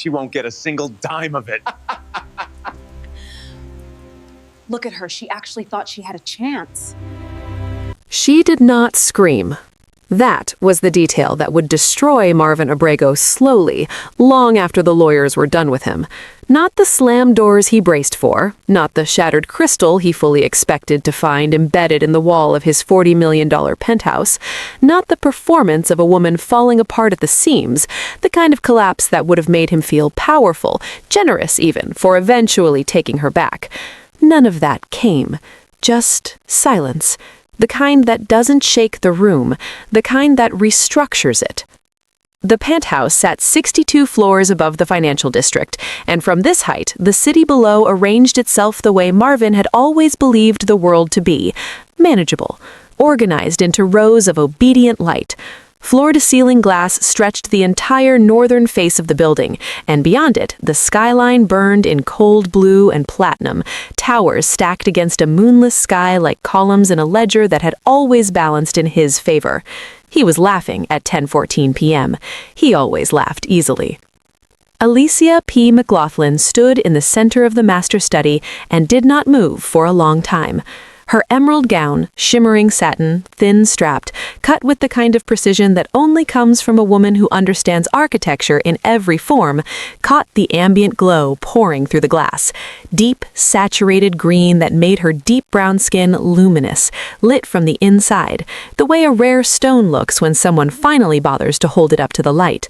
she won't get a single dime of it. Look at her. She actually thought she had a chance. She did not scream. That was the detail that would destroy Marvin Abrego slowly, long after the lawyers were done with him. Not the slammed doors he braced for, not the shattered crystal he fully expected to find embedded in the wall of his $40 million penthouse, not the performance of a woman falling apart at the seams, the kind of collapse that would have made him feel powerful, generous even, for eventually taking her back. None of that came. Just silence. The kind that doesn't shake the room, the kind that restructures it. The penthouse sat 62 floors above the financial district, and from this height, the city below arranged itself the way Marvin had always believed the world to be, manageable, organized into rows of obedient light. Floor-to-ceiling glass stretched the entire northern face of the building, and beyond it, the skyline burned in cold blue and platinum, towers stacked against a moonless sky like columns in a ledger that had always balanced in his favor. He was laughing at 10:14 p.m. He always laughed easily. Alysia P. McGlothlin stood in the center of the master study and did not move for a long time. Her emerald gown, shimmering satin, thin-strapped, cut with the kind of precision that only comes from a woman who understands architecture in every form, caught the ambient glow pouring through the glass. Deep, saturated green that made her deep brown skin luminous, lit from the inside, the way a rare stone looks when someone finally bothers to hold it up to the light.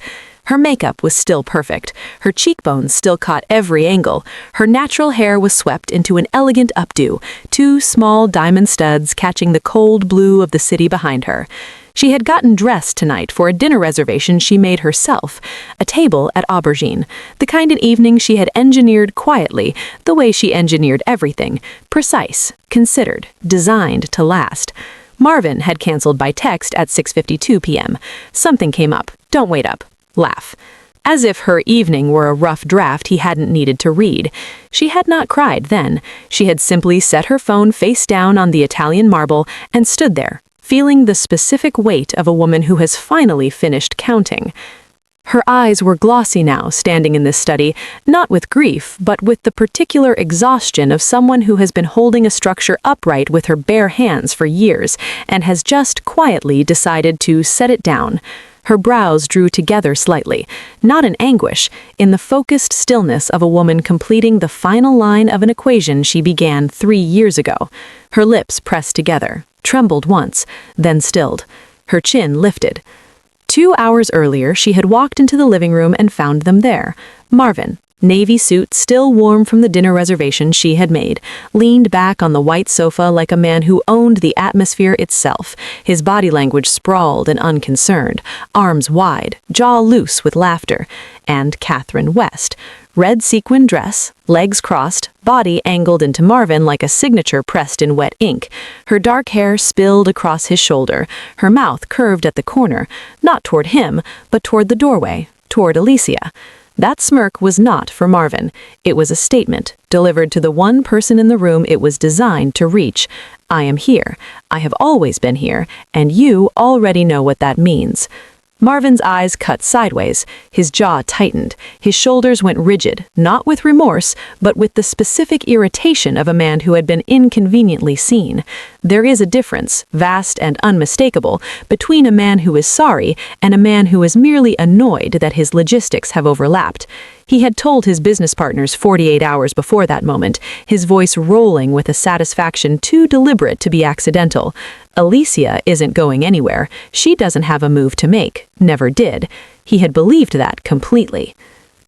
Her makeup was still perfect. Her cheekbones still caught every angle. Her natural hair was swept into an elegant updo, two small diamond studs catching the cold blue of the city behind her. She had gotten dressed tonight for a dinner reservation she made herself, a table at Aubergine, the kind of evening she had engineered quietly, the way she engineered everything, precise, considered, designed to last. Marvin had canceled by text at 6:52 p.m. Something came up. Don't wait up. Laugh. As if her evening were a rough draft he hadn't needed to read. She had not cried then. She had simply set her phone face down on the Italian marble and stood there, feeling the specific weight of a woman who has finally finished counting. Her eyes were glossy now, standing in this study, not with grief, but with the particular exhaustion of someone who has been holding a structure upright with her bare hands for years and has just quietly decided to set it down. Her brows drew together slightly, not in anguish, in the focused stillness of a woman completing the final line of an equation she began 3 years ago. Her lips pressed together, trembled once, then stilled. Her chin lifted. 2 hours earlier, she had walked into the living room and found them there. Marvin, navy suit still warm from the dinner reservation she had made, leaned back on the white sofa like a man who owned the atmosphere itself, his body language sprawled and unconcerned, arms wide, jaw loose with laughter. And Katherine West, red sequin dress, legs crossed, body angled into Marvin like a signature pressed in wet ink, her dark hair spilled across his shoulder, her mouth curved at the corner, not toward him, but toward the doorway, toward Alysia. That smirk was not for Marvin. It was a statement, delivered to the one person in the room it was designed to reach. I am here. I have always been here, and you already know what that means. Marvin's eyes cut sideways, his jaw tightened, his shoulders went rigid, not with remorse, but with the specific irritation of a man who had been inconveniently seen. There is a difference, vast and unmistakable, between a man who is sorry and a man who is merely annoyed that his logistics have overlapped. He had told his business partners 48 hours before that moment, his voice rolling with a satisfaction too deliberate to be accidental. Alysia isn't going anywhere. She doesn't have a move to make. Never did. He had believed that completely.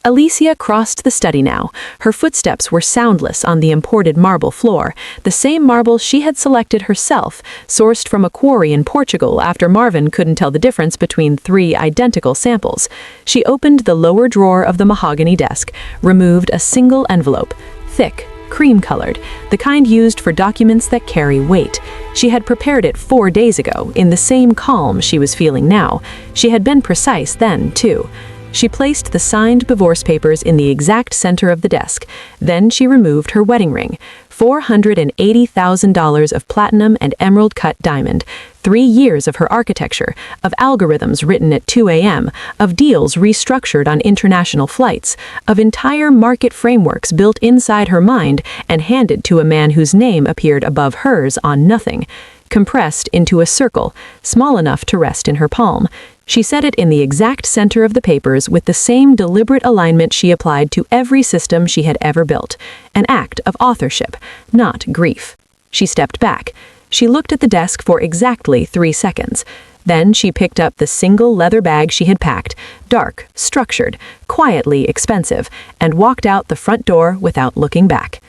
Alysia crossed the study now. Her footsteps were soundless on the imported marble floor, the same marble she had selected herself, sourced from a quarry in Portugal after Marvin couldn't tell the difference between 3 identical samples. She opened the lower drawer of the mahogany desk, removed a single envelope, thick, cream-colored, the kind used for documents that carry weight. She had prepared it 4 days ago, in the same calm she was feeling now. She had been precise then, too. She placed the signed divorce papers in the exact center of the desk. Then she removed her wedding ring, $480,000 of platinum and emerald-cut diamond, 3 years of her architecture, of algorithms written at 2 a.m., of deals restructured on international flights, of entire market frameworks built inside her mind and handed to a man whose name appeared above hers on nothing, compressed into a circle, small enough to rest in her palm. She set it in the exact center of the papers with the same deliberate alignment she applied to every system she had ever built, an act of authorship, not grief. She stepped back. She looked at the desk for exactly 3 seconds. Then she picked up the single leather bag she had packed, dark, structured, quietly expensive, and walked out the front door without looking back.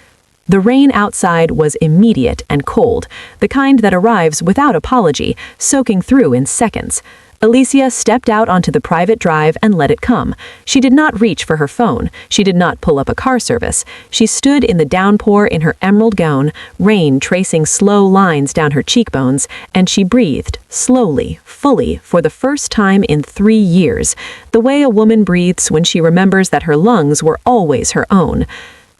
The rain outside was immediate and cold, the kind that arrives without apology, soaking through in seconds. Alysia stepped out onto the private drive and let it come. She did not reach for her phone. She did not pull up a car service. She stood in the downpour in her emerald gown, rain tracing slow lines down her cheekbones, and she breathed, slowly, fully, for the first time in 3 years, the way a woman breathes when she remembers that her lungs were always her own.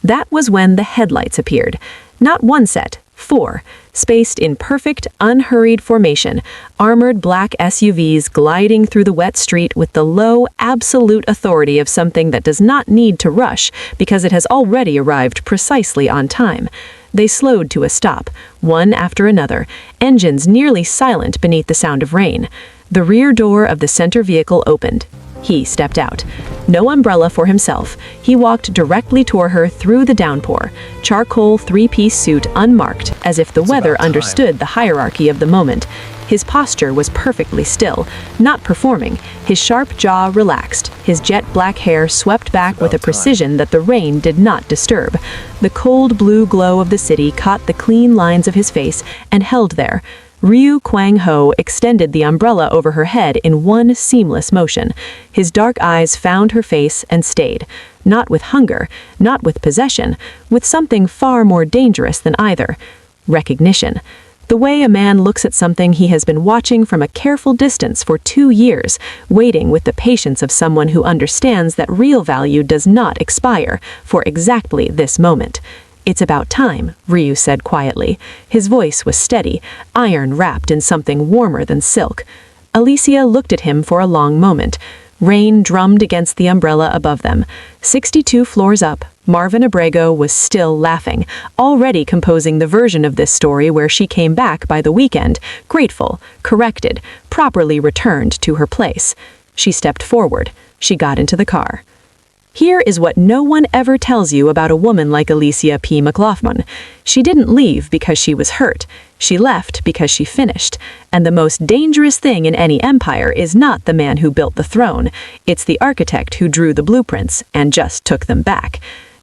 That was when the headlights appeared. Not one set, 4, spaced in perfect, unhurried formation, armored black SUVs gliding through the wet street with the low, absolute authority of something that does not need to rush because it has already arrived precisely on time. They slowed to a stop, one after another, engines nearly silent beneath the sound of rain. The rear door of the center vehicle opened. He stepped out. No umbrella for himself. He walked directly toward her through the downpour, charcoal 3-piece suit unmarked, as if the weather understood the hierarchy of the moment. His posture was perfectly still, not performing, his sharp jaw relaxed, his jet black hair swept back with a precision that the rain did not disturb. The cold blue glow of the city caught the clean lines of his face and held there. Ryu Kwang-Ho extended the umbrella over her head in one seamless motion. His dark eyes found her face and stayed, not with hunger, not with possession, with something far more dangerous than either: recognition. The way a man looks at something he has been watching from a careful distance for 2 years, waiting with the patience of someone who understands that real value does not expire for exactly this moment. "It's about time," Ryu said quietly. His voice was steady, iron wrapped in something warmer than silk. Alysia looked at him for a long moment. Rain drummed against the umbrella above them. 62 floors up, Marvin Abrego was still laughing, already composing the version of this story where she came back by the weekend, grateful, corrected, properly returned to her place. She stepped forward. She got into the car. Here is what no one ever tells you about a woman like Alysia P. McGlothlin. She didn't leave because she was hurt. She left because she finished. And the most dangerous thing in any empire is not the man who built the throne. It's the architect who drew the blueprints and just took them back.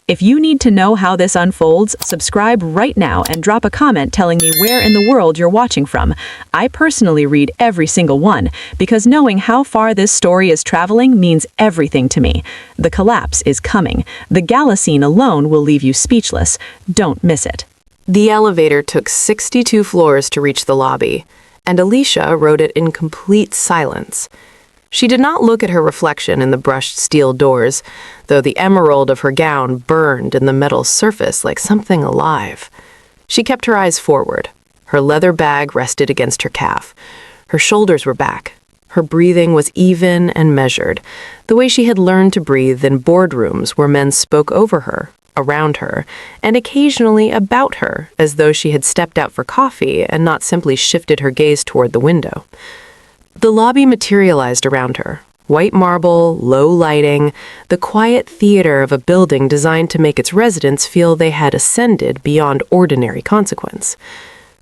If you need to know how this unfolds, subscribe right now and drop a comment telling me where in the world you're watching from. I personally read every single one, because knowing how far this story is traveling means everything to me. The collapse is coming. The gala scene alone will leave you speechless. Don't miss it. The elevator took 62 floors to reach the lobby, and Alysia rode it in complete silence. She did not look at her reflection in the brushed steel doors, though the emerald of her gown burned in the metal surface like something alive. She kept her eyes forward. Her leather bag rested against her calf. Her shoulders were back. Her breathing was even and measured, the way she had learned to breathe in boardrooms where men spoke over her, around her, and occasionally about her, as though she had stepped out for coffee and not simply shifted her gaze toward the window. The lobby materialized around her. White marble, low lighting, the quiet theater of a building designed to make its residents feel they had ascended beyond ordinary consequence.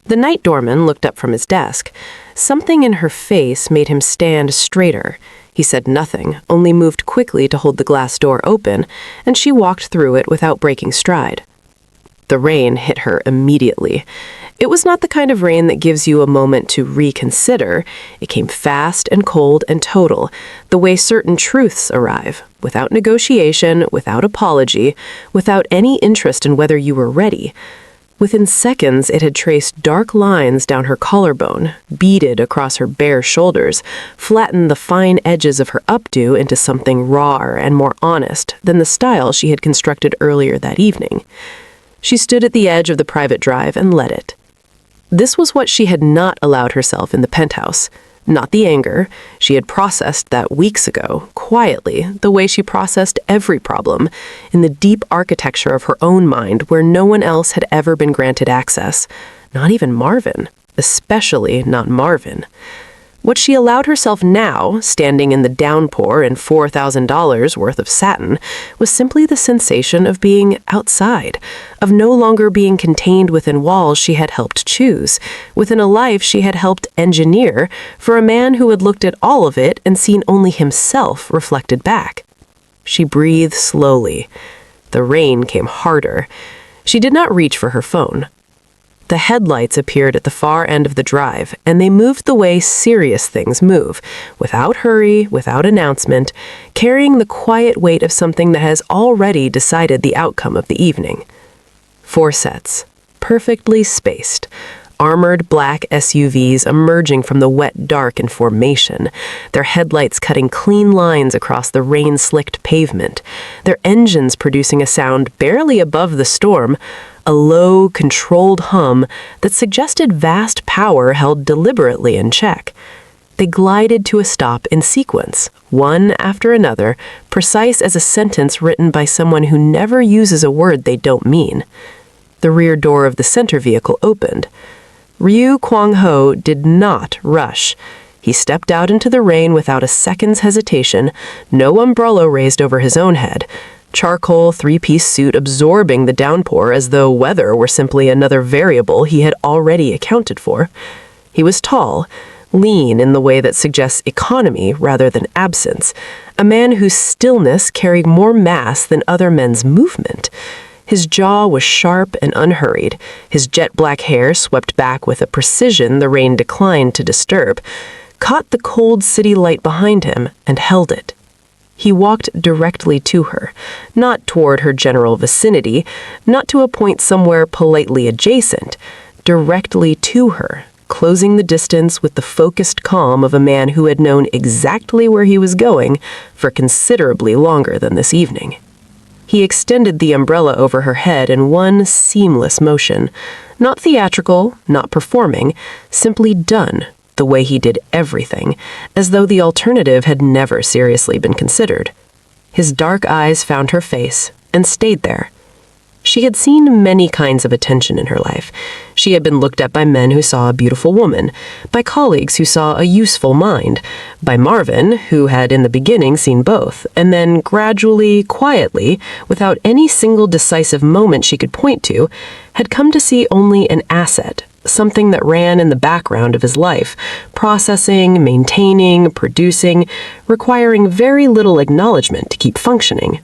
The night doorman looked up from his desk. Something in her face made him stand straighter. He said nothing, only moved quickly to hold the glass door open, and she walked through it without breaking stride. The rain hit her immediately. It was not the kind of rain that gives you a moment to reconsider. It came fast and cold and total, the way certain truths arrive, without negotiation, without apology, without any interest in whether you were ready. Within seconds, it had traced dark lines down her collarbone, beaded across her bare shoulders, flattened the fine edges of her updo into something rawer and more honest than the style she had constructed earlier that evening. She stood at the edge of the private drive and let it. This was what she had not allowed herself in the penthouse. Not the anger. She had processed that weeks ago, quietly, the way she processed every problem, in the deep architecture of her own mind where no one else had ever been granted access. Not even Marvin. Especially not Marvin. What she allowed herself now, standing in the downpour and $4,000 worth of satin, was simply the sensation of being outside, of no longer being contained within walls she had helped choose, within a life she had helped engineer for a man who had looked at all of it and seen only himself reflected back. She breathed slowly. The rain came harder. She did not reach for her phone. The headlights appeared at the far end of the drive, and they moved the way serious things move, without hurry, without announcement, carrying the quiet weight of something that has already decided the outcome of the evening. 4 sets, perfectly spaced, armored black SUVs emerging from the wet dark in formation, their headlights cutting clean lines across the rain-slicked pavement, their engines producing a sound barely above the storm, a low, controlled hum that suggested vast power held deliberately in check. They glided to a stop in sequence, one after another, precise as a sentence written by someone who never uses a word they don't mean. The rear door of the center vehicle opened. Ryu Kwang-Ho did not rush. He stepped out into the rain without a second's hesitation, no umbrella raised over his own head, charcoal 3-piece suit absorbing the downpour as though weather were simply another variable he had already accounted for. He was tall, lean in the way that suggests economy rather than absence, a man whose stillness carried more mass than other men's movement. His jaw was sharp and unhurried, his jet black hair swept back with a precision the rain declined to disturb, caught the cold city light behind him and held it. He walked directly to her, not toward her general vicinity, not to a point somewhere politely adjacent, directly to her, closing the distance with the focused calm of a man who had known exactly where he was going for considerably longer than this evening. He extended the umbrella over her head in one seamless motion, not theatrical, not performing, simply done, the way he did everything, as though the alternative had never seriously been considered. His dark eyes found her face and stayed there. She had seen many kinds of attention in her life. She had been looked at by men who saw a beautiful woman, by colleagues who saw a useful mind, by Marvin, who had in the beginning seen both, and then gradually, quietly, without any single decisive moment she could point to, had come to see only an asset, something that ran in the background of his life, processing, maintaining, producing, requiring very little acknowledgement to keep functioning.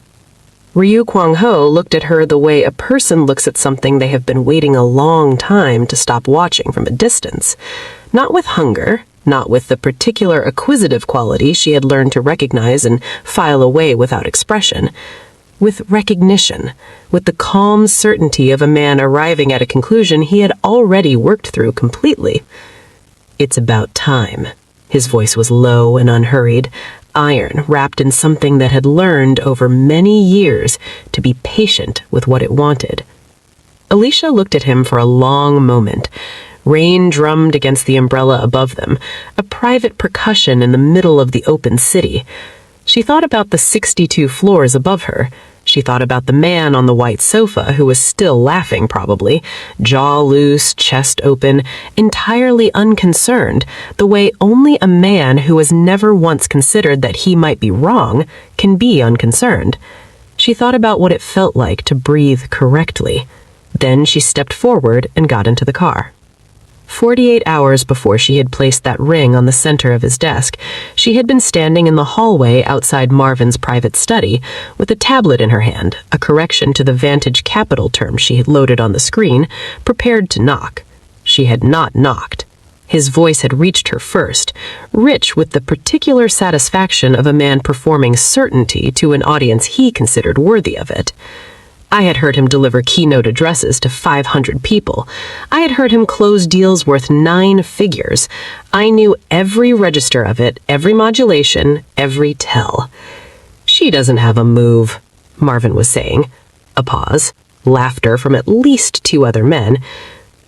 Ryu Kwang-Ho looked at her the way a person looks at something they have been waiting a long time to stop watching from a distance. Not with hunger, not with the particular acquisitive quality she had learned to recognize and file away without expression. With recognition, with the calm certainty of a man arriving at a conclusion he had already worked through completely. "It's about time." His voice was low and unhurried, iron wrapped in something that had learned over many years to be patient with what it wanted. Alysia looked at him for a long moment. Rain drummed against the umbrella above them, a private percussion in the middle of the open city. She thought about the 62 floors above her. She thought about the man on the white sofa who was still laughing probably, jaw loose, chest open, entirely unconcerned, the way only a man who has never once considered that he might be wrong can be unconcerned. She thought about what it felt like to breathe correctly. Then she stepped forward and got into the car. 48 hours before she had placed that ring on the center of his desk, she had been standing in the hallway outside Marvin's private study with a tablet in her hand, a correction to the Vantage Capital term she had loaded on the screen, prepared to knock. She had not knocked. His voice had reached her first, rich with the particular satisfaction of a man performing certainty to an audience he considered worthy of it. I had heard him deliver keynote addresses to 500 people. I had heard him close deals worth 9 figures. I knew every register of it, every modulation, every tell. "She doesn't have a move," Marvin was saying. A pause. Laughter from at least 2 other men.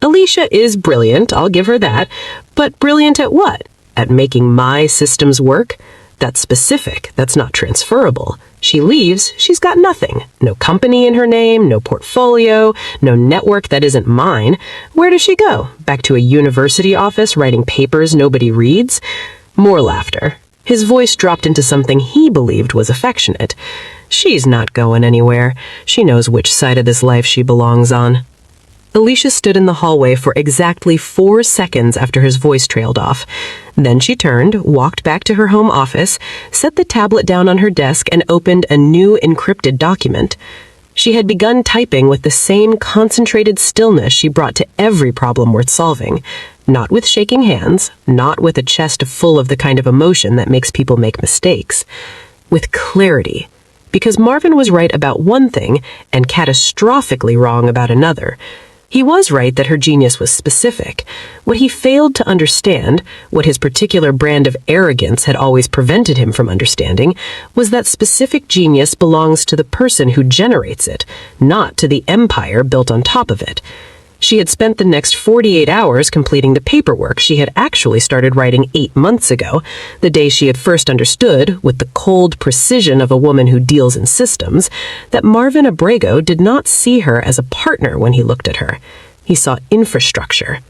"Alysia is brilliant, I'll give her that. But brilliant at what? At making my systems work? That's specific, that's not transferable. She leaves, she's got nothing. No company in her name, no portfolio, no network that isn't mine. Where does she go? Back to a university office writing papers nobody reads?" More laughter. His voice dropped into something he believed was affectionate. "She's not going anywhere. She knows which side of this life she belongs on." Alysia stood in the hallway for exactly 4 seconds after his voice trailed off. Then she turned, walked back to her home office, set the tablet down on her desk, and opened a new encrypted document. She had begun typing with the same concentrated stillness she brought to every problem worth solving. Not with shaking hands, not with a chest full of the kind of emotion that makes people make mistakes. With clarity. Because Marvin was right about one thing and catastrophically wrong about another. He was right that her genius was specific. What he failed to understand, what his particular brand of arrogance had always prevented him from understanding, was that specific genius belongs to the person who generates it, not to the empire built on top of it. She had spent the next 48 hours completing the paperwork she had actually started writing 8 months ago, the day she had first understood, with the cold precision of a woman who deals in systems, that Marvin Abrego did not see her as a partner when he looked at her. He saw infrastructure.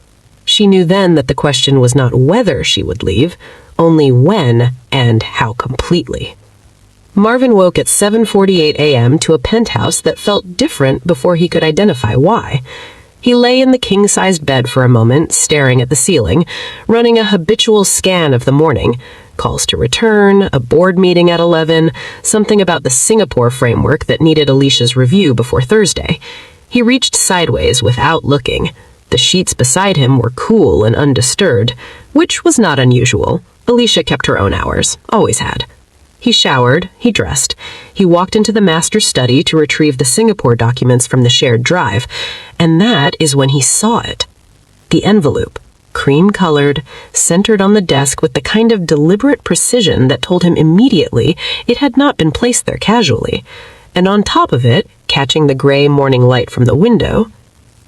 She knew then that the question was not whether she would leave, only when and how completely. Marvin woke at 7:48 a.m. to a penthouse that felt different before he could identify why. He lay in the king-sized bed for a moment, staring at the ceiling, running a habitual scan of the morning. Calls to return, a board meeting at 11, something about the Singapore framework that needed Alysia's review before Thursday. He reached sideways without looking. The sheets beside him were cool and undisturbed, which was not unusual. Alysia kept her own hours, always had. He showered, he dressed. He walked into the master study to retrieve the Singapore documents from the shared drive, and that is when he saw it. The envelope, cream-colored, centered on the desk with the kind of deliberate precision that told him immediately it had not been placed there casually. And on top of it, catching the gray morning light from the window,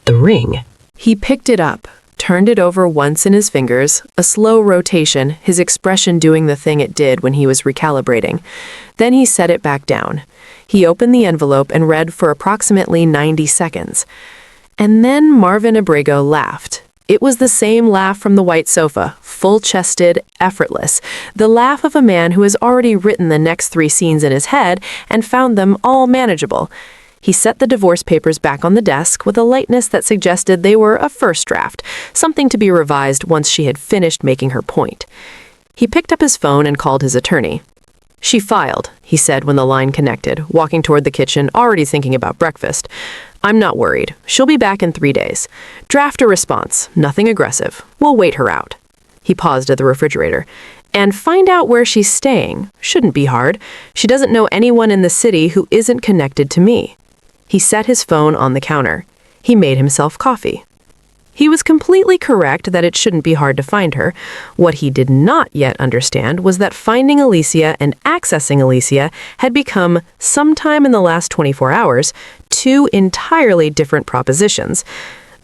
the ring. He picked it up, turned it over once in his fingers, a slow rotation, his expression doing the thing it did when he was recalibrating. Then he set it back down. He opened the envelope and read for approximately 90 seconds. And then Marvin Abrego laughed. It was the same laugh from the white sofa, full-chested, effortless, the laugh of a man who has already written the next 3 scenes in his head and found them all manageable. He set the divorce papers back on the desk with a lightness that suggested they were a first draft, something to be revised once she had finished making her point. He picked up his phone and called his attorney. "She filed," he said when the line connected, walking toward the kitchen, already thinking about breakfast. "I'm not worried. She'll be back in 3 days. Draft a response. Nothing aggressive. We'll wait her out." He paused at the refrigerator. "And find out where she's staying. Shouldn't be hard. She doesn't know anyone in the city who isn't connected to me." He set his phone on the counter. He made himself coffee. He was completely correct that it shouldn't be hard to find her. What he did not yet understand was that finding Alysia and accessing Alysia had become, sometime in the last 24 hours, 2 entirely different propositions.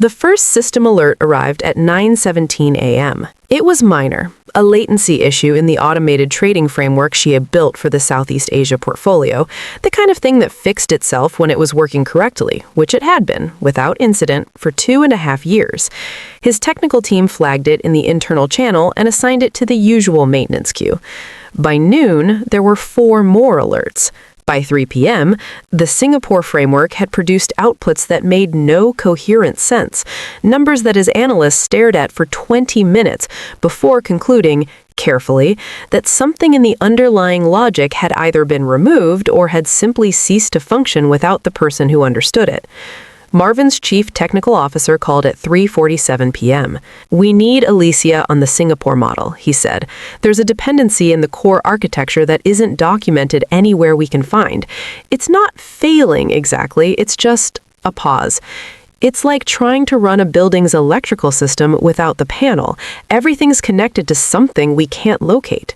The first system alert arrived at 9:17 a.m. It was minor, a latency issue in the automated trading framework she had built for the Southeast Asia portfolio, the kind of thing that fixed itself when it was working correctly, which it had been, without incident, for 2.5 years. His technical team flagged it in the internal channel and assigned it to the usual maintenance queue. By noon, there were 4 more alerts. By 3 p.m., the Singapore framework had produced outputs that made no coherent sense, numbers that his analysts stared at for 20 minutes before concluding, carefully, that something in the underlying logic had either been removed or had simply ceased to function without the person who understood it. Marvin's chief technical officer called at 3:47 p.m. "We need Alysia on the Singapore model," he said. "There's a dependency in the core architecture that isn't documented anywhere we can find. It's not failing exactly, it's just a pause. It's like trying to run a building's electrical system without the panel. Everything's connected to something we can't locate."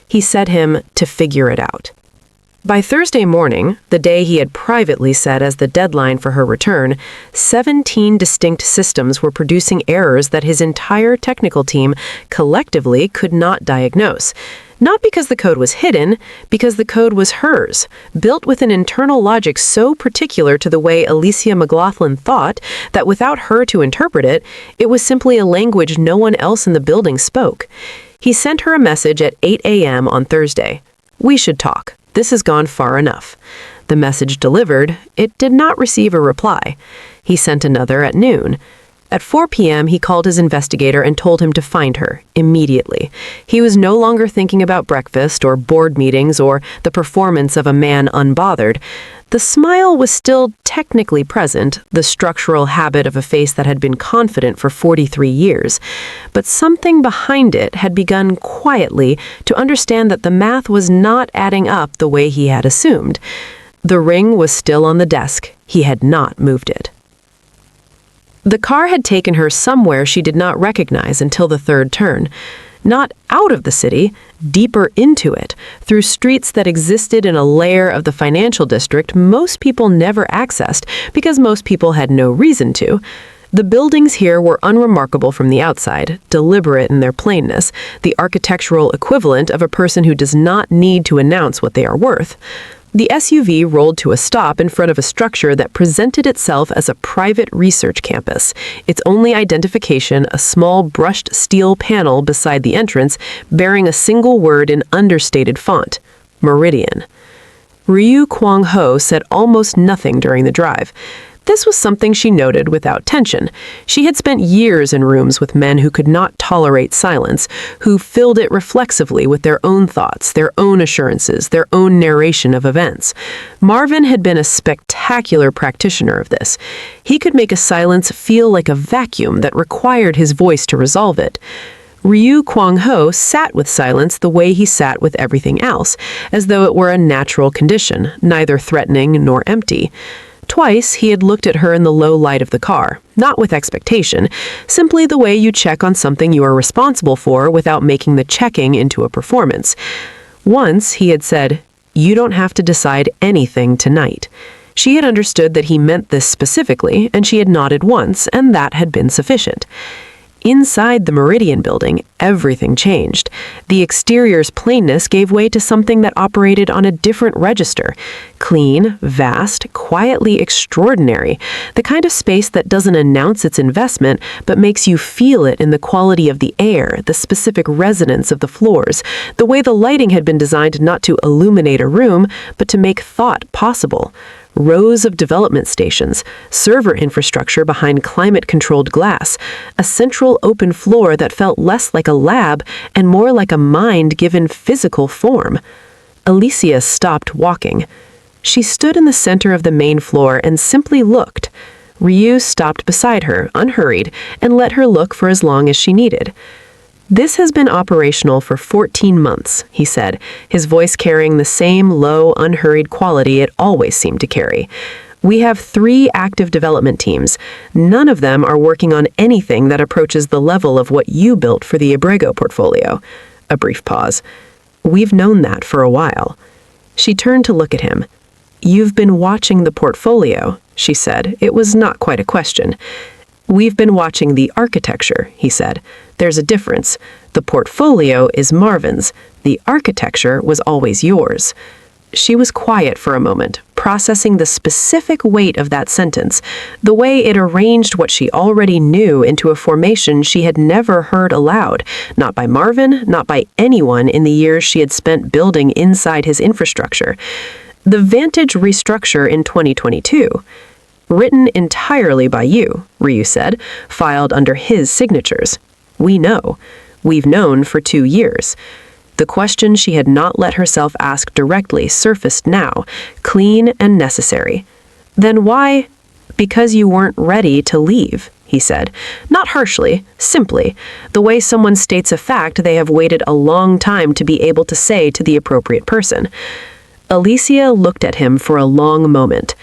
He set him to figure it out. By Thursday morning, the day he had privately set as the deadline for her return, 17 distinct systems were producing errors that his entire technical team collectively could not diagnose. Not because the code was hidden, because the code was hers, built with an internal logic so particular to the way Alysia McGlothlin thought that without her to interpret it, it was simply a language no one else in the building spoke. He sent her a message at 8 a.m. on Thursday. "We should talk. This has gone far enough." The message delivered, it did not receive a reply. He sent another at noon. At 4 p.m., he called his investigator and told him to find her, immediately. He was no longer thinking about breakfast or board meetings or the performance of a man unbothered. The smile was still technically present, the structural habit of a face that had been confident for 43 years. But something behind it had begun quietly to understand that the math was not adding up the way he had assumed. The ring was still on the desk. He had not moved it. The car had taken her somewhere she did not recognize until the third turn. Not out of the city, deeper into it, through streets that existed in a layer of the financial district most people never accessed because most people had no reason to. The buildings here were unremarkable from the outside, deliberate in their plainness, the architectural equivalent of a person who does not need to announce what they are worth. The SUV rolled to a stop in front of a structure that presented itself as a private research campus, its only identification a small brushed steel panel beside the entrance bearing a single word in understated font, Meridian. Ryu Kwang-Ho said almost nothing during the drive. This was something she noted without tension. She had spent years in rooms with men who could not tolerate silence, who filled it reflexively with their own thoughts, their own assurances, their own narration of events. Marvin had been a spectacular practitioner of this. He could make a silence feel like a vacuum that required his voice to resolve it. Ryu Kwang-Ho sat with silence the way he sat with everything else, as though it were a natural condition, neither threatening nor empty. Twice, he had looked at her in the low light of the car, not with expectation, simply the way you check on something you are responsible for without making the checking into a performance. Once, he had said, "You don't have to decide anything tonight." She had understood that he meant this specifically, and she had nodded once, and that had been sufficient. Inside the Meridian building, everything changed. The exterior's plainness gave way to something that operated on a different register. Clean, vast, quietly extraordinary. The kind of space that doesn't announce its investment, but makes you feel it in the quality of the air, the specific resonance of the floors, the way the lighting had been designed not to illuminate a room, but to make thought possible. Rows of development stations, server infrastructure behind climate-controlled glass, a central open floor that felt less like a lab and more like a mind given physical form. Alysia stopped walking. She stood in the center of the main floor and simply looked. Ryu stopped beside her, unhurried, and let her look for as long as she needed. "This has been operational for 14 months, he said, his voice carrying the same low, unhurried quality it always seemed to carry. "We have 3 active development teams. None of them are working on anything that approaches the level of what you built for the Abrego portfolio." A brief pause. "We've known that for a while." She turned to look at him. "You've been watching the portfolio," she said. It was not quite a question. "We've been watching the architecture," he said. "There's a difference. The portfolio is Marvin's. The architecture was always yours." She was quiet for a moment, processing the specific weight of that sentence, the way it arranged what she already knew into a formation she had never heard aloud, not by Marvin, not by anyone in the years she had spent building inside his infrastructure. The Vantage restructure in 2022. "Written entirely by you," Ryu said, filed under his signatures. "We know. We've known for 2 years." The question she had not let herself ask directly surfaced now, clean and necessary. "Then why?" Because you weren't ready to leave, he said. Not harshly, simply, the way someone states a fact they have waited a long time to be able to say to the appropriate person. Alysia looked at him for a long moment.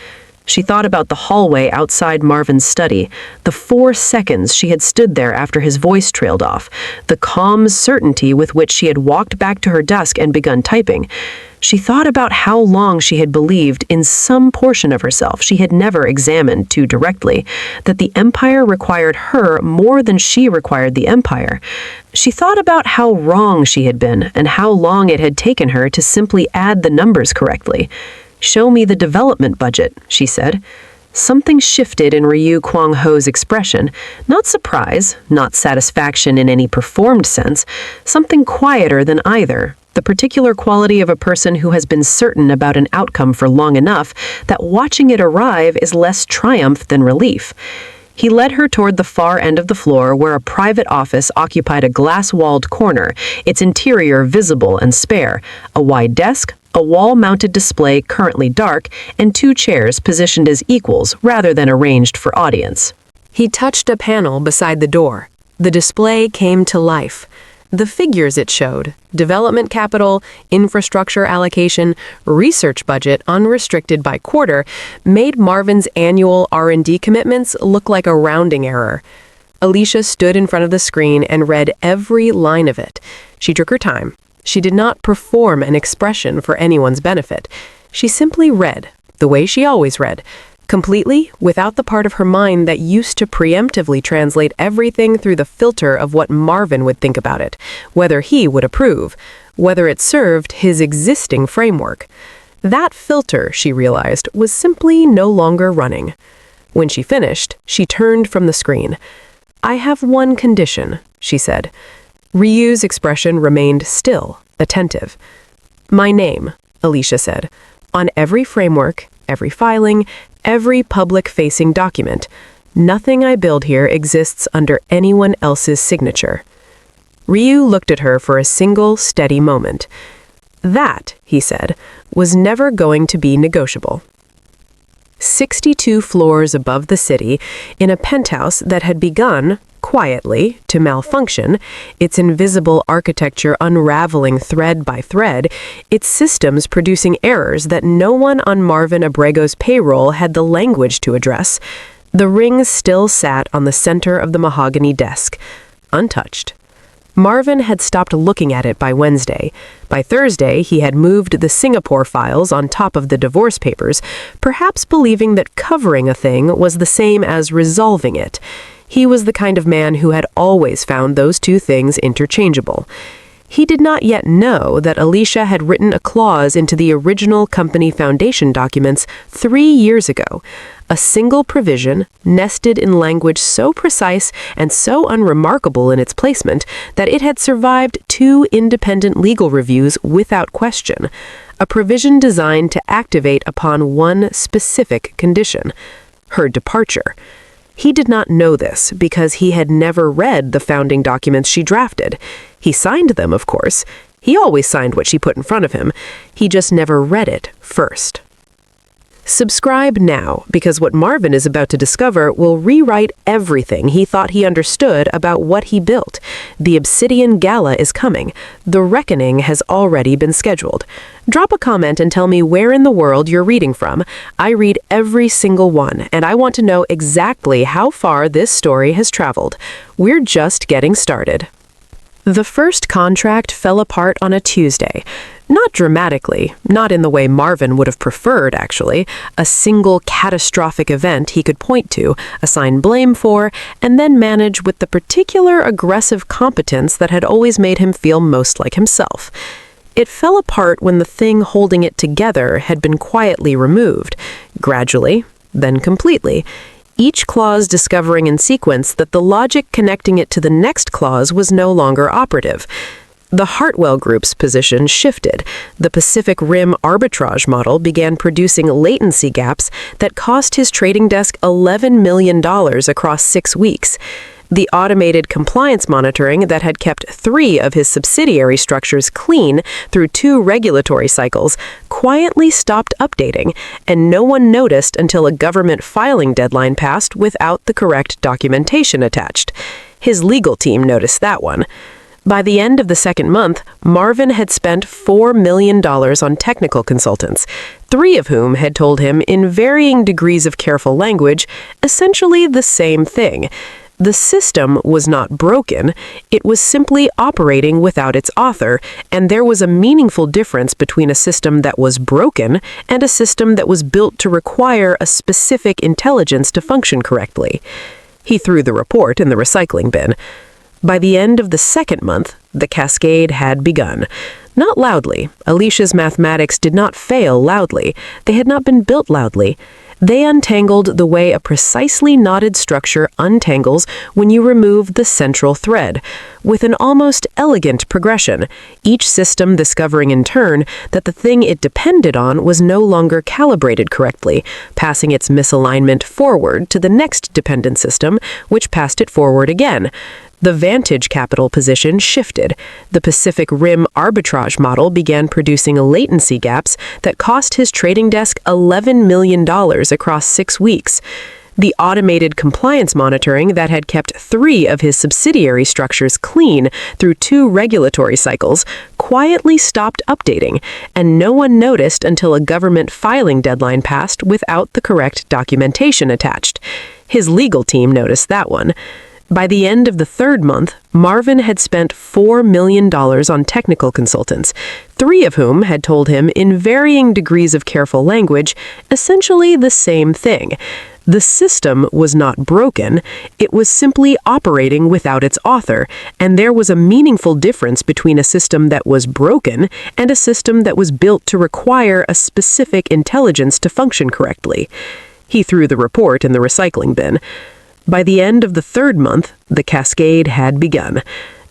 She thought about the hallway outside Marvin's study, the 4 seconds she had stood there after his voice trailed off, the calm certainty with which she had walked back to her desk and begun typing. She thought about how long she had believed in some portion of herself she had never examined too directly, that the Empire required her more than she required the Empire. She thought about how wrong she had been and how long it had taken her to simply add the numbers correctly. "Show me the development budget," she said. Something shifted in Ryu Kwang-Ho's expression. Not surprise, not satisfaction in any performed sense, something quieter than either. The particular quality of a person who has been certain about an outcome for long enough that watching it arrive is less triumph than relief. He led her toward the far end of the floor where a private office occupied a glass-walled corner, its interior visible and spare, a wide desk, a wall-mounted display currently dark, and 2 chairs positioned as equals rather than arranged for audience. He touched a panel beside the door. The display came to life. The figures it showed, development capital, infrastructure allocation, research budget unrestricted by quarter, made Marvin's annual R&D commitments look like a rounding error. Alysia stood in front of the screen and read every line of it. She took her time. She did not perform an expression for anyone's benefit. She simply read, the way she always read, completely without the part of her mind that used to preemptively translate everything through the filter of what Marvin would think about it, whether he would approve, whether it served his existing framework. That filter, she realized, was simply no longer running. When she finished, she turned from the screen. "I have one condition," she said. Ryu's expression remained still, attentive. "My name," Alysia said, "on every framework, every filing, every public-facing document. Nothing I build here exists under anyone else's signature." Ryu looked at her for a single, steady moment. That, he said, was never going to be negotiable. 62 floors above the city, in a penthouse that had begun, quietly, to malfunction, its invisible architecture unraveling thread by thread, its systems producing errors that no one on Marvin Abrego's payroll had the language to address, the ring still sat on the center of the mahogany desk, untouched. Marvin had stopped looking at it by Wednesday. By Thursday, he had moved the Singapore files on top of the divorce papers, perhaps believing that covering a thing was the same as resolving it. He was the kind of man who had always found those 2 things interchangeable. He did not yet know that Alysia had written a clause into the original company foundation documents 3 years ago, a single provision nested in language so precise and so unremarkable in its placement that it had survived 2 independent legal reviews without question, a provision designed to activate upon one specific condition: her departure. He did not know this because he had never read the founding documents she drafted. He signed them, of course. He always signed what she put in front of him. He just never read it first. Subscribe now, because what Marvin is about to discover will rewrite everything he thought he understood about what he built. The Obsidian Gala is coming. The reckoning has already been scheduled. Drop a comment and tell me where in the world you're reading from. I read every single one, and I want to know exactly how far this story has traveled. We're just getting started. The first contract fell apart on a Tuesday. Not dramatically, not in the way Marvin would have preferred, actually. A single catastrophic event he could point to, assign blame for, and then manage with the particular aggressive competence that had always made him feel most like himself. It fell apart when the thing holding it together had been quietly removed, gradually, then completely, each clause discovering in sequence that the logic connecting it to the next clause was no longer operative. The Hartwell Group's position shifted. The Pacific Rim arbitrage model began producing latency gaps that cost his trading desk $11 million across 6 weeks. The automated compliance monitoring that had kept 3 of his subsidiary structures clean through 2 regulatory cycles quietly stopped updating, and no one noticed until a government filing deadline passed without the correct documentation attached. His legal team noticed that one. By the end of the second month, Marvin had spent $4 million on technical consultants, 3 of whom had told him in varying degrees of careful language essentially the same thing. The system was not broken, it was simply operating without its author, and there was a meaningful difference between a system that was broken and a system that was built to require a specific intelligence to function correctly. He threw the report in the recycling bin. By the end of the second month, the cascade had begun. Not loudly. Alysia's mathematics did not fail loudly. They had not been built loudly. They untangled the way a precisely knotted structure untangles when you remove the central thread, with an almost elegant progression, each system discovering in turn that the thing it depended on was no longer calibrated correctly, passing its misalignment forward to the next dependent system, which passed it forward again. The vantage capital position shifted. The Pacific Rim arbitrage model began producing latency gaps that cost his trading desk $11 million across 6 weeks. The automated compliance monitoring that had kept 3 of his subsidiary structures clean through 2 regulatory cycles quietly stopped updating, and no one noticed until a government filing deadline passed without the correct documentation attached. His legal team noticed that one. By the end of the third month, Marvin had spent $4 million on technical consultants, 3 of whom had told him in varying degrees of careful language essentially the same thing. The system was not broken, it was simply operating without its author, and there was a meaningful difference between a system that was broken and a system that was built to require a specific intelligence to function correctly. He threw the report in the recycling bin. By the end of the third month, the cascade had begun.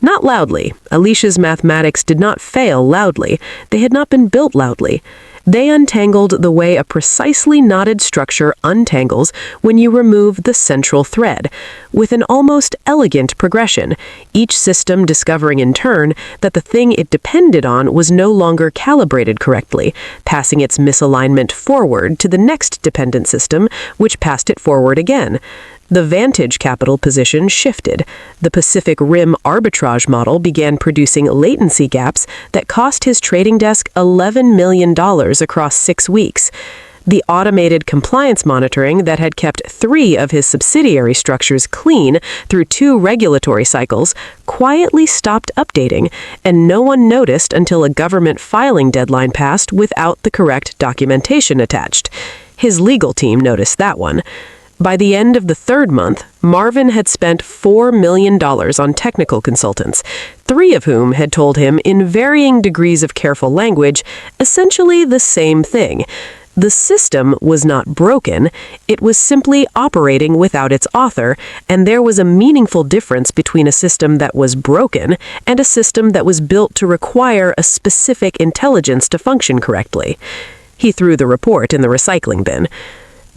Not loudly. Alysia's mathematics did not fail loudly. They had not been built loudly. They untangled the way a precisely knotted structure untangles when you remove the central thread, with an almost elegant progression, each system discovering in turn that the thing it depended on was no longer calibrated correctly, passing its misalignment forward to the next dependent system, which passed it forward again. The vantage capital position shifted. The Pacific Rim arbitrage model began producing latency gaps that cost his trading desk $11 million across 6 weeks. The automated compliance monitoring that had kept 3 of his subsidiary structures clean through 2 regulatory cycles quietly stopped updating, and no one noticed until a government filing deadline passed without the correct documentation attached. His legal team noticed that one. By the end of the third month, Marvin had spent $4 million on technical consultants, 3 of whom had told him in varying degrees of careful language essentially the same thing. The system was not broken, it was simply operating without its author, and there was a meaningful difference between a system that was broken and a system that was built to require a specific intelligence to function correctly. He threw the report in the recycling bin.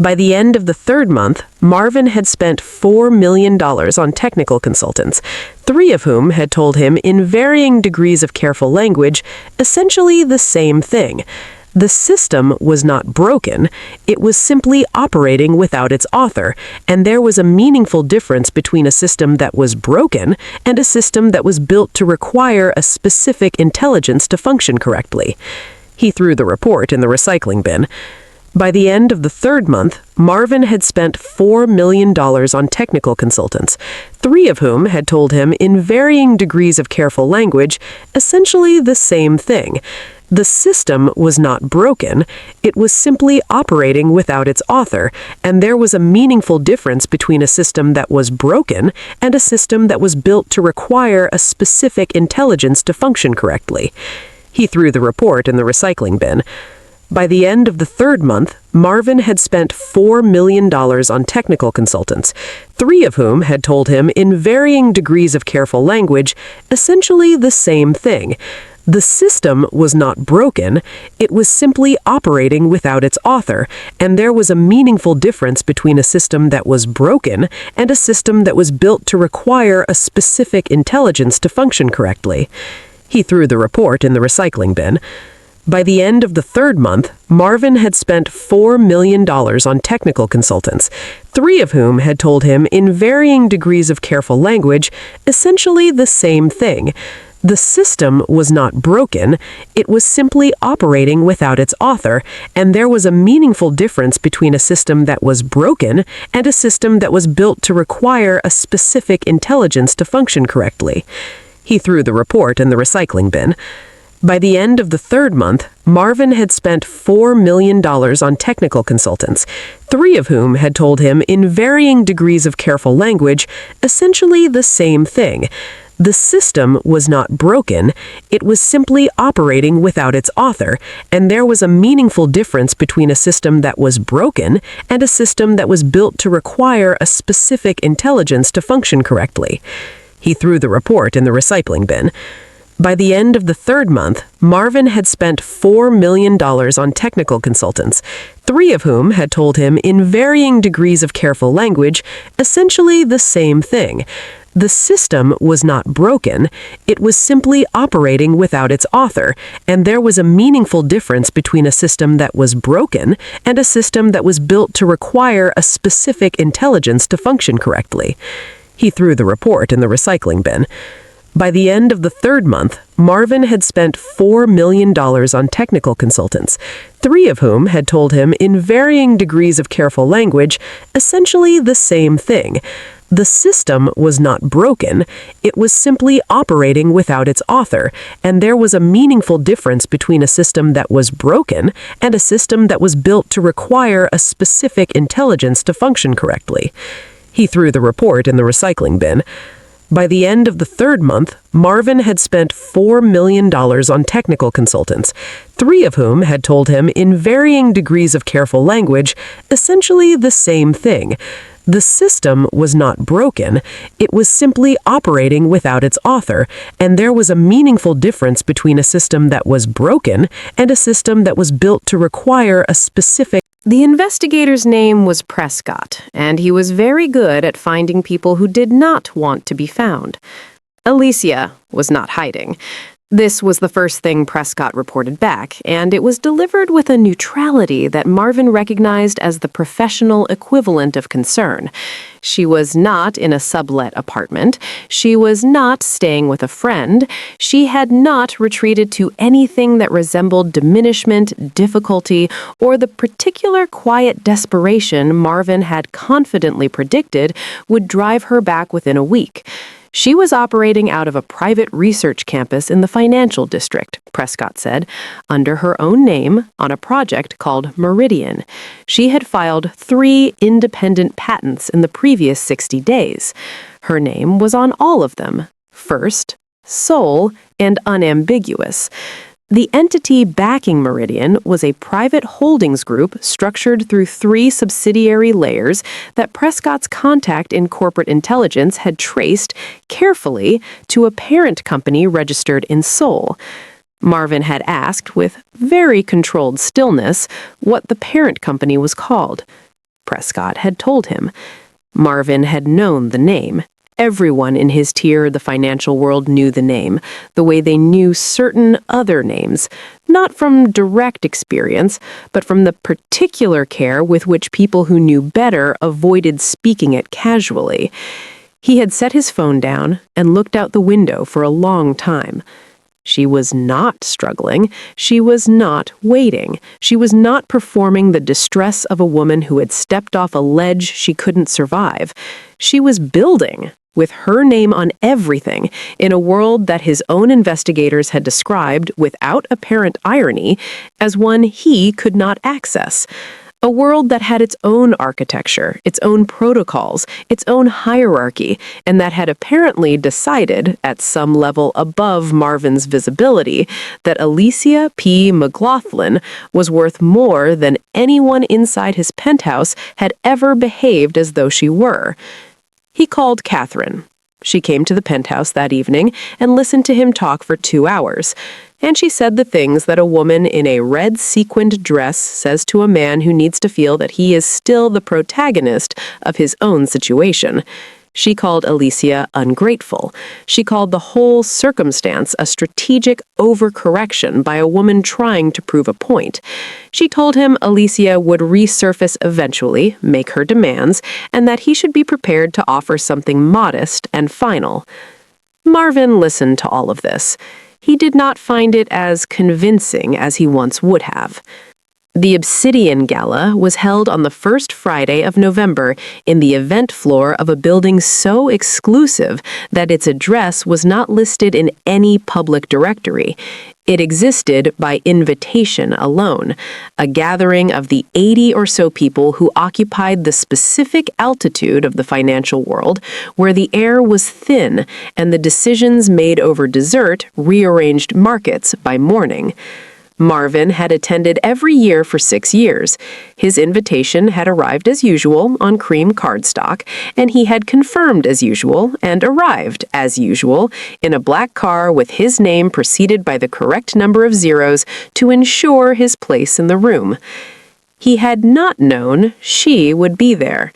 By the end of the third month, Marvin had spent $4 million on technical consultants, 3 of whom had told him in varying degrees of careful language essentially the same thing. The system was not broken, it was simply operating without its author, and there was a meaningful difference between a system that was broken and a system that was built to require a specific intelligence to function correctly. He threw the report in the recycling bin. By the end of the third month, Marvin had spent $4 million on technical consultants, 3 of whom had told him in varying degrees of careful language essentially the same thing. The system was not broken, it was simply operating without its author, and there was a meaningful difference between a system that was broken and a system that was built to require a specific intelligence to function correctly. He threw the report in the recycling bin. By the end of the third month, Marvin had spent $4 million on technical consultants, 3 of whom had told him in varying degrees of careful language essentially the same thing. The system was not broken, it was simply operating without its author, and there was a meaningful difference between a system that was broken and a system that was built to require a specific intelligence to function correctly. He threw the report in the recycling bin. By the end of the third month, Marvin had spent $4 million on technical consultants, 3 of whom had told him in varying degrees of careful language essentially the same thing. The system was not broken, it was simply operating without its author, and there was a meaningful difference between a system that was broken and a system that was built to require a specific intelligence to function correctly. He threw the report in the recycling bin. By the end of the third month, Marvin had spent $4 million on technical consultants, 3 of whom had told him in varying degrees of careful language essentially the same thing. The system was not broken, it was simply operating without its author, and there was a meaningful difference between a system that was broken and a system that was built to require a specific intelligence to function correctly. He threw the report in the recycling bin. By the end of the third month, Marvin had spent $4 million on technical consultants, 3 of whom had told him in varying degrees of careful language essentially the same thing. The system was not broken, it was simply operating without its author, and there was a meaningful difference between a system that was broken and a system that was built to require a specific intelligence to function correctly. He threw the report in the recycling bin. By the end of the third month, Marvin had spent $4 million on technical consultants, 3 of whom had told him in varying degrees of careful language essentially the same thing. The system was not broken, it was simply operating without its author, and there was a meaningful difference between a system that was broken and a system that was built to require a specific intelligence to function correctly. He threw the report in the recycling bin. By the end of the third month, Marvin had spent $4 million on technical consultants, 3 of whom had told him in varying degrees of careful language essentially the same thing. The system was not broken, it was simply operating without its author, and there was a meaningful difference between a system that was broken and a system that was built to require a specific. The investigator's name was Prescott, and he was very good at finding people who did not want to be found. Alysia was not hiding. This was the first thing Prescott reported back, and it was delivered with a neutrality that Marvin recognized as the professional equivalent of concern. She was not in a sublet apartment. She was not staying with a friend. She had not retreated to anything that resembled diminishment, difficulty, or the particular quiet desperation Marvin had confidently predicted would drive her back within a week. She was operating out of a private research campus in the financial district, Prescott said, under her own name on a project called Meridian. She had filed 3 independent patents in the previous 60 days. Her name was on all of them: first, sole, and unambiguous. The entity backing Meridian was a private holdings group structured through 3 subsidiary layers that Prescott's contact in corporate intelligence had traced carefully to a parent company registered in Seoul. Marvin had asked, with very controlled stillness, what the parent company was called. Prescott had told him. Marvin had known the name. Everyone in his tier, the financial world, knew the name, the way they knew certain other names, not from direct experience, but from the particular care with which people who knew better avoided speaking it casually. He had set his phone down and looked out the window for a long time. She was not struggling. She was not waiting. She was not performing the distress of a woman who had stepped off a ledge she couldn't survive. She was building, with her name on everything, in a world that his own investigators had described, without apparent irony, as one he could not access. A world that had its own architecture, its own protocols, its own hierarchy, and that had apparently decided, at some level above Marvin's visibility, that Alysia P. McGlothlin was worth more than anyone inside his penthouse had ever behaved as though she were. He called Katherine. She came to the penthouse that evening and listened to him talk for 2 hours. and she said the things that a woman in a red sequined dress says to a man who needs to feel that he is still the protagonist of his own situation. She called Alysia ungrateful. She called the whole circumstance a strategic overcorrection by a woman trying to prove a point. She told him Alysia would resurface eventually, make her demands, and that he should be prepared to offer something modest and final. Marvin listened to all of this. He did not find it as convincing as he once would have. The Obsidian Gala was held on the first Friday of November in the event floor of a building so exclusive that its address was not listed in any public directory. It existed by invitation alone, a gathering of the 80 or so people who occupied the specific altitude of the financial world where the air was thin and the decisions made over dessert rearranged markets by morning. Marvin had attended every year for 6 years. His invitation had arrived as usual on cream cardstock, and he had confirmed as usual and arrived as usual in a black car with his name preceded by the correct number of zeros to ensure his place in the room. He had not known she would be there.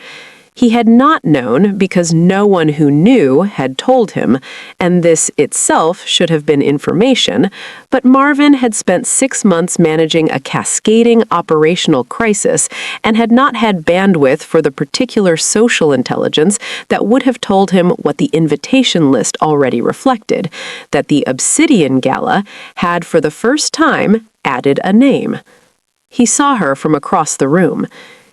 He had not known because no one who knew had told him, and this itself should have been information, but Marvin had spent 6 months managing a cascading operational crisis and had not had bandwidth for the particular social intelligence that would have told him what the invitation list already reflected, that the Obsidian Gala had for the first time added a name. He saw her from across the room.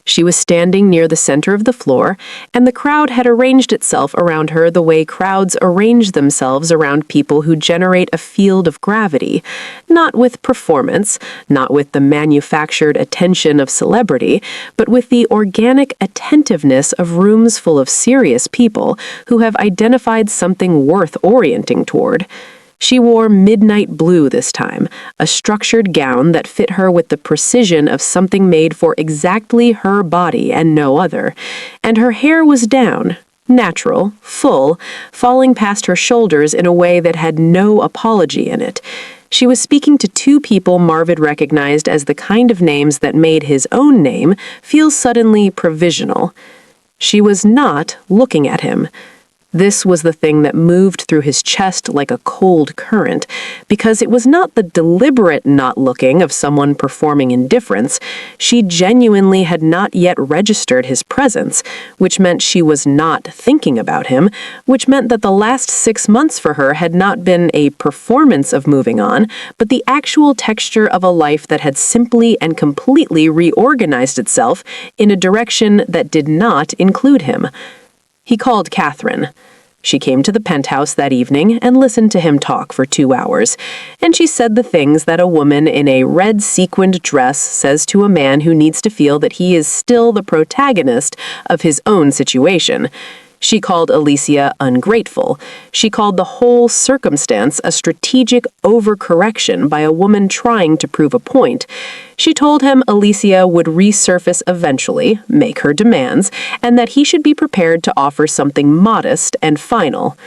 She was standing near the center of the floor, and the crowd had arranged itself around her the way crowds arrange themselves around people who generate a field of gravity, not with performance, not with the manufactured attention of celebrity, but with the organic attentiveness of rooms full of serious people who have identified something worth orienting toward. She wore midnight blue this time, a structured gown that fit her with the precision of something made for exactly her body and no other, and her hair was down, natural, full, falling past her shoulders in a way that had no apology in it. She was speaking to 2 people Marvin recognized as the kind of names that made his own name feel suddenly provisional. She was not looking at him. This was the thing that moved through his chest like a cold current, because it was not the deliberate not looking of someone performing indifference. She genuinely had not yet registered his presence, which meant she was not thinking about him, which meant that the last 6 months for her had not been a performance of moving on, but the actual texture of a life that had simply and completely reorganized itself in a direction that did not include him. He called Katherine. She came to the penthouse that evening and listened to him talk for 2 hours, and she said the things that a woman in a red sequined dress says to a man who needs to feel that he is still the protagonist of his own situation. She called Alysia ungrateful. She called the whole circumstance a strategic overcorrection by a woman trying to prove a point. She told him Alysia would resurface eventually, make her demands, and that he should be prepared to offer something modest and final.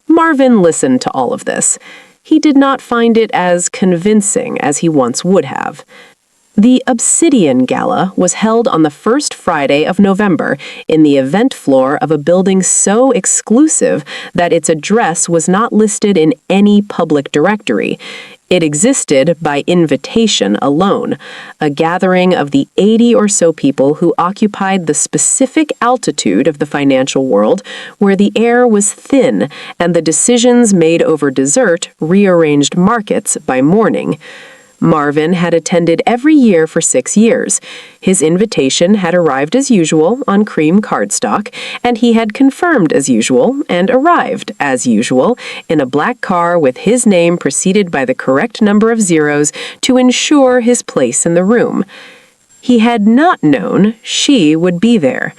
Marvin listened to all of this. He did not find it as convincing as he once would have. The Obsidian Gala was held on the first Friday of November in the event floor of a building so exclusive that its address was not listed in any public directory. It existed by invitation alone, a gathering of the 80 or so people who occupied the specific altitude of the financial world where the air was thin and the decisions made over dessert rearranged markets by morning. Marvin had attended every year for 6 years. His invitation had arrived as usual on cream cardstock, and he had confirmed as usual and arrived as usual in a black car with his name preceded by the correct number of zeros to ensure his place in the room. He had not known she would be there.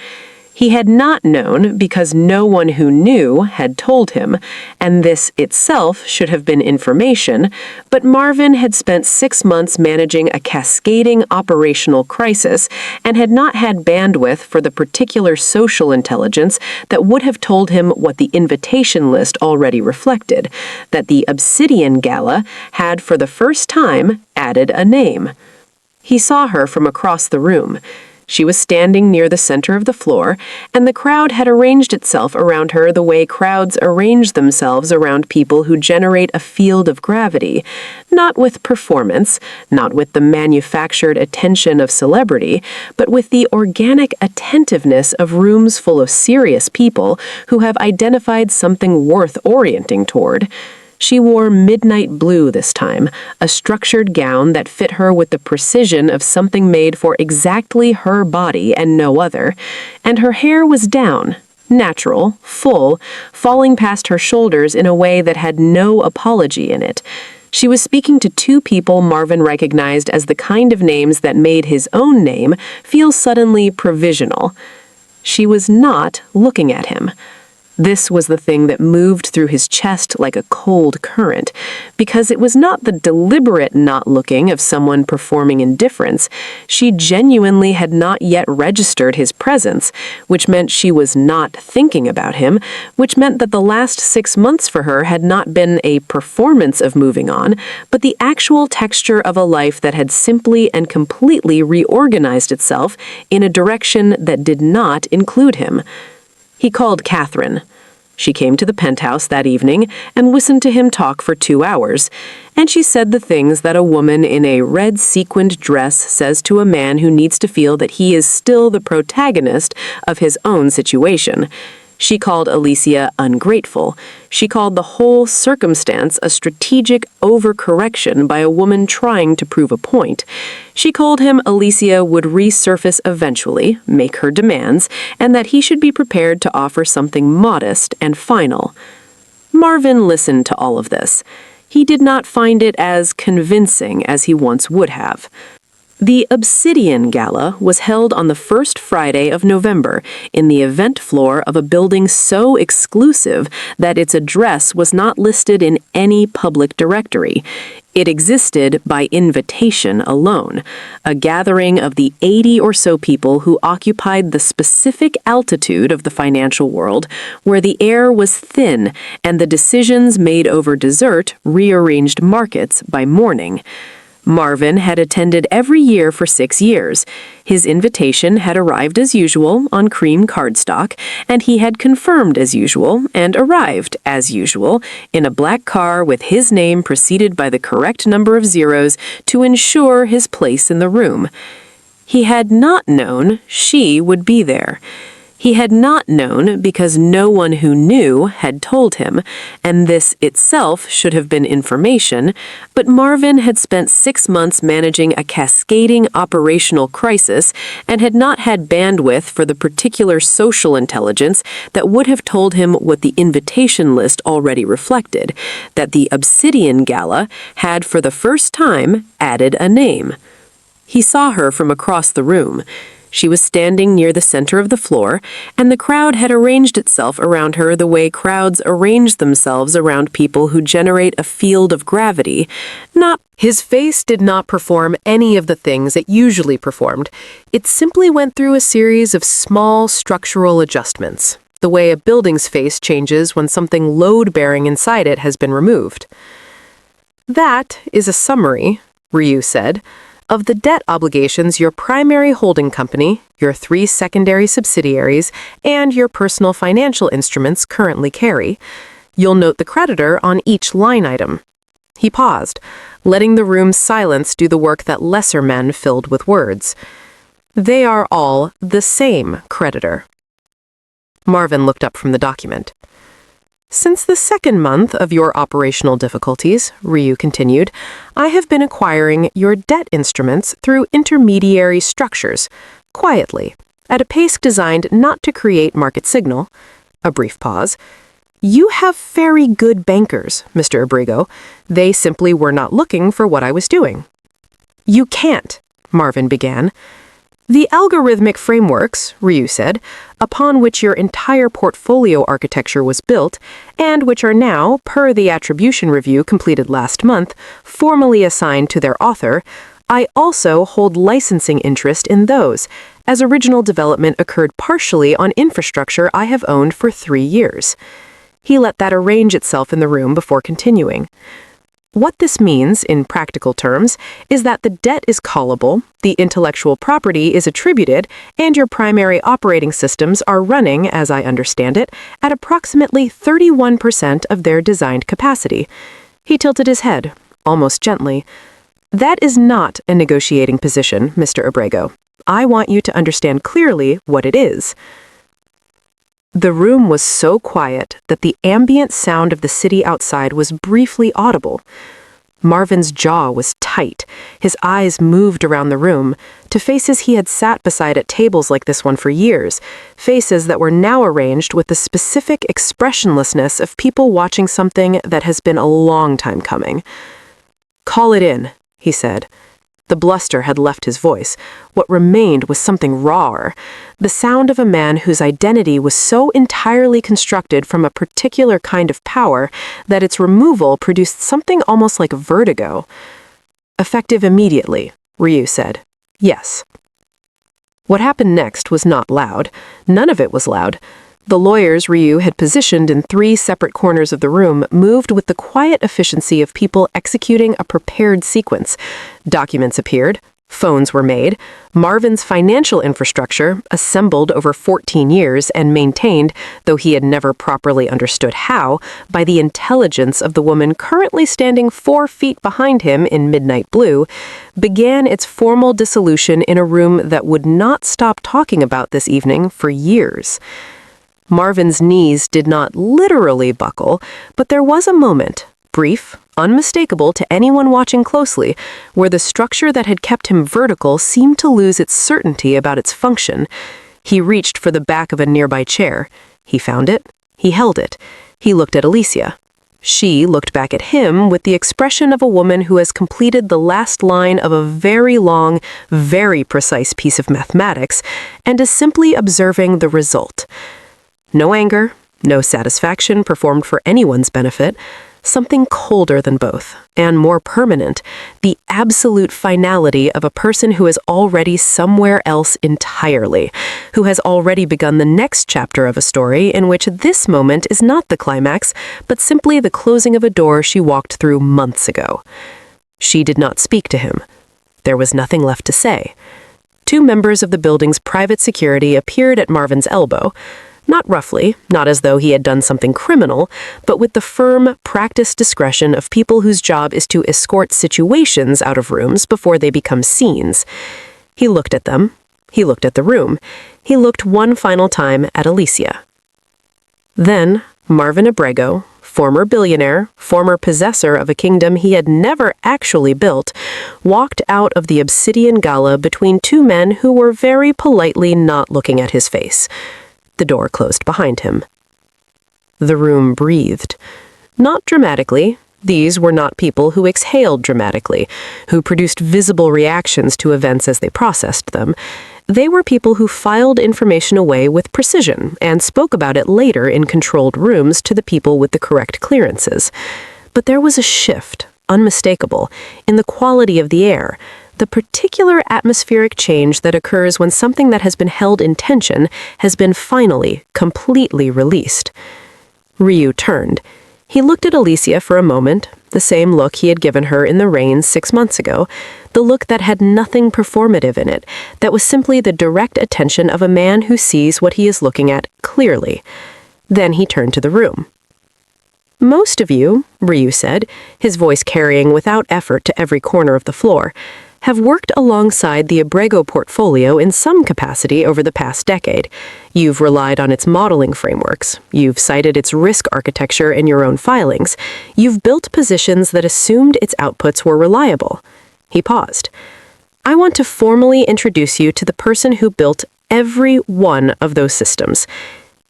He had not known because no one who knew had told him, and this itself should have been information, but Marvin had spent 6 months managing a cascading operational crisis and had not had bandwidth for the particular social intelligence that would have told him what the invitation list already reflected, that the Obsidian Gala had for the first time added a name. He saw her from across the room. She was standing near the center of the floor, and the crowd had arranged itself around her the way crowds arrange themselves around people who generate a field of gravity, not with performance, not with the manufactured attention of celebrity, but with the organic attentiveness of rooms full of serious people who have identified something worth orienting toward. She wore midnight blue this time, a structured gown that fit her with the precision of something made for exactly her body and no other, and her hair was down, natural, full, falling past her shoulders in a way that had no apology in it. She was speaking to two people Marvin recognized as the kind of names that made his own name feel suddenly provisional. She was not looking at him. This was the thing that moved through his chest like a cold current, because it was not the deliberate not looking of someone performing indifference. She genuinely had not yet registered his presence, which meant she was not thinking about him, which meant that the last 6 months for her had not been a performance of moving on, but the actual texture of a life that had simply and completely reorganized itself in a direction that did not include him. He called Katherine. She came to the penthouse that evening and listened to him talk for 2 hours, and she said the things that a woman in a red sequined dress says to a man who needs to feel that he is still the protagonist of his own situation. She called Alysia ungrateful. She called the whole circumstance a strategic overcorrection by a woman trying to prove a point. She told him Alysia would resurface eventually, make her demands, and that he should be prepared to offer something modest and final. Marvin listened to all of this. He did not find it as convincing as he once would have. The Obsidian Gala was held on the first Friday of November in the event floor of a building so exclusive that its address was not listed in any public directory. It existed by invitation alone, a gathering of the 80 or so people who occupied the specific altitude of the financial world where the air was thin and the decisions made over dessert rearranged markets by morning. Marvin had attended every year for 6 years. His invitation had arrived as usual on cream cardstock, and he had confirmed as usual and arrived as usual in a black car with his name preceded by the correct number of zeros to ensure his place in the room. He had not known she would be there. He had not known because no one who knew had told him, and this itself should have been information, but Marvin had spent 6 months managing a cascading operational crisis and had not had bandwidth for the particular social intelligence that would have told him what the invitation list already reflected, that the Obsidian Gala had for the first time added a name. He saw her from across the room. She was standing near the center of the floor, and the crowd had arranged itself around her the way crowds arrange themselves around people who generate a field of gravity. His face did not perform any of the things it usually performed. It simply went through a series of small structural adjustments, the way a building's face changes when something load-bearing inside it has been removed. That is a summary, Ryu said, of the debt obligations your primary holding company, your 3 secondary subsidiaries, and your personal financial instruments currently carry. You'll note the creditor on each line item. He paused, letting the room's silence do the work that lesser men filled with words. They are all the same creditor. Marvin looked up from the document. Since the 2nd month of your operational difficulties, Ryu continued, I have been acquiring your debt instruments through intermediary structures, quietly, at a pace designed not to create market signal. A brief pause. You have very good bankers, Mr. Abrego. They simply were not looking for what I was doing. You can't, Marvin began. The algorithmic frameworks, Ryu said, upon which your entire portfolio architecture was built, and which are now, per the attribution review completed last month, formally assigned to their author, I also hold licensing interest in those, as original development occurred partially on infrastructure I have owned for 3 years. He let that arrange itself in the room before continuing. What this means, in practical terms, is that the debt is callable, the intellectual property is attributed, and your primary operating systems are running, as I understand it, at approximately 31% of their designed capacity. He tilted his head, almost gently. That is not a negotiating position, Mr. Abrego. I want you to understand clearly what it is. The room was so quiet that the ambient sound of the city outside was briefly audible. Marvin's jaw was tight. His eyes moved around the room to faces he had sat beside at tables like this one for years, faces that were now arranged with the specific expressionlessness of people watching something that has been a long time coming. "Call it in," he said. The bluster had left his voice. What remained was something rawer, the sound of a man whose identity was so entirely constructed from a particular kind of power that its removal produced something almost like vertigo. "Effective immediately," Ryu said. "Yes." What happened next was not loud. None of it was loud. The lawyers Ryu had positioned in 3 separate corners of the room moved with the quiet efficiency of people executing a prepared sequence. Documents appeared. Phones were made. Marvin's financial infrastructure, assembled over 14 years and maintained, though he had never properly understood how, by the intelligence of the woman currently standing 4 feet behind him in midnight blue, began its formal dissolution in a room that would not stop talking about this evening for years. Marvin's knees did not literally buckle, but there was a moment, brief, unmistakable to anyone watching closely, where the structure that had kept him vertical seemed to lose its certainty about its function. He reached for the back of a nearby chair. He found it. He held it. He looked at Alysia. She looked back at him with the expression of a woman who has completed the last line of a very long, very precise piece of mathematics and is simply observing the result. No anger, no satisfaction performed for anyone's benefit, something colder than both, and more permanent, the absolute finality of a person who is already somewhere else entirely, who has already begun the next chapter of a story in which this moment is not the climax, but simply the closing of a door she walked through months ago. She did not speak to him. There was nothing left to say. 2 members of the building's private security appeared at Marvin's elbow. Not roughly, not as though he had done something criminal, but with the firm, practiced discretion of people whose job is to escort situations out of rooms before they become scenes. He looked at them. He looked at the room. He looked one final time at Alysia. Then, Marvin Abrego, former billionaire, former possessor of a kingdom he had never actually built, walked out of the obsidian gala between 2 men who were very politely not looking at his face. The door closed behind him. The room breathed. Not dramatically. These were not people who exhaled dramatically, who produced visible reactions to events as they processed them. They were people who filed information away with precision and spoke about it later in controlled rooms to the people with the correct clearances. But there was a shift, unmistakable, in the quality of the air, the particular atmospheric change that occurs when something that has been held in tension has been finally, completely released. Ryu turned. He looked at Alysia for a moment, the same look he had given her in the rain 6 months ago, the look that had nothing performative in it, that was simply the direct attention of a man who sees what he is looking at clearly. Then he turned to the room. "Most of you," Ryu said, his voice carrying without effort to every corner of the floor, have worked alongside the Abrego portfolio in some capacity over the past decade. You've relied on its modeling frameworks. You've cited its risk architecture in your own filings. You've built positions that assumed its outputs were reliable. He paused. I want to formally introduce you to the person who built every one of those systems.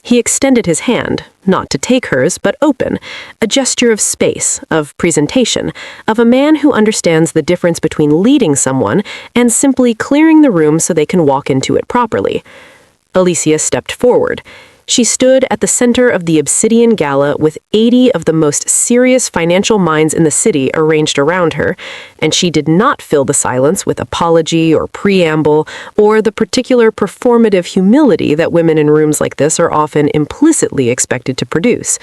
He extended his hand, not to take hers, but open, a gesture of space, of presentation, of a man who understands the difference between leading someone and simply clearing the room so they can walk into it properly. Alysia stepped forward. She stood at the center of the Obsidian Gala with 80 of the most serious financial minds in the city arranged around her, and she did not fill the silence with apology or preamble or the particular performative humility that women in rooms like this are often implicitly expected to produce.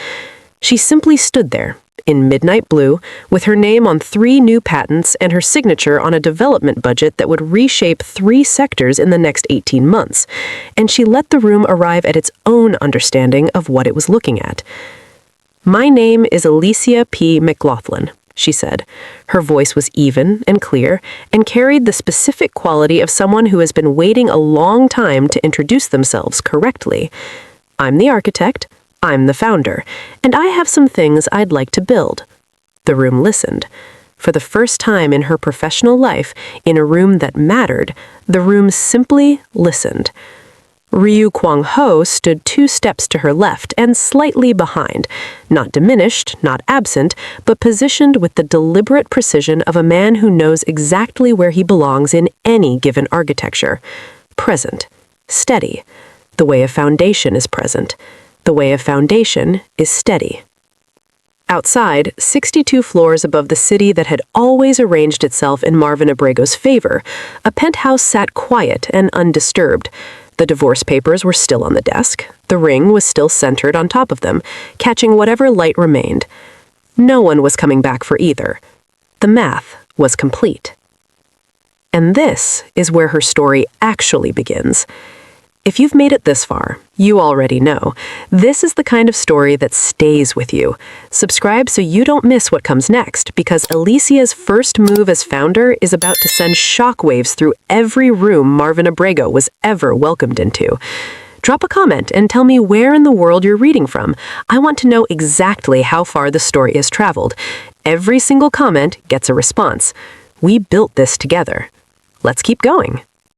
She simply stood there, in midnight blue, with her name on 3 new patents and her signature on a development budget that would reshape 3 sectors in the next 18 months, and she let the room arrive at its own understanding of what it was looking at. "My name is Alysia P. McGlothlin," she said. Her voice was even and clear, and carried the specific quality of someone who has been waiting a long time to introduce themselves correctly. "I'm the architect. I'm the founder, and I have some things I'd like to build." The room listened. For the first time in her professional life, in a room that mattered, the room simply listened. Ryu Kwang-Ho stood 2 steps to her left and slightly behind, not diminished, not absent, but positioned with the deliberate precision of a man who knows exactly where he belongs in any given architecture. Present. Steady. The way a foundation is present. The way a foundation is steady. Outside, 62 floors above the city that had always arranged itself in Marvin Abrego's favor, a penthouse sat quiet and undisturbed. The divorce papers were still on the desk. The ring was still centered on top of them, catching whatever light remained. No one was coming back for either. The math was complete. And this is where her story actually begins. If you've made it this far, you already know. This is the kind of story that stays with you. Subscribe so you don't miss what comes next, because Alysia's first move as founder is about to send shockwaves through every room Marvin Abrego was ever welcomed into. Drop a comment and tell me where in the world you're reading from. I want to know exactly how far the story has traveled. Every single comment gets a response. We built this together. Let's keep going.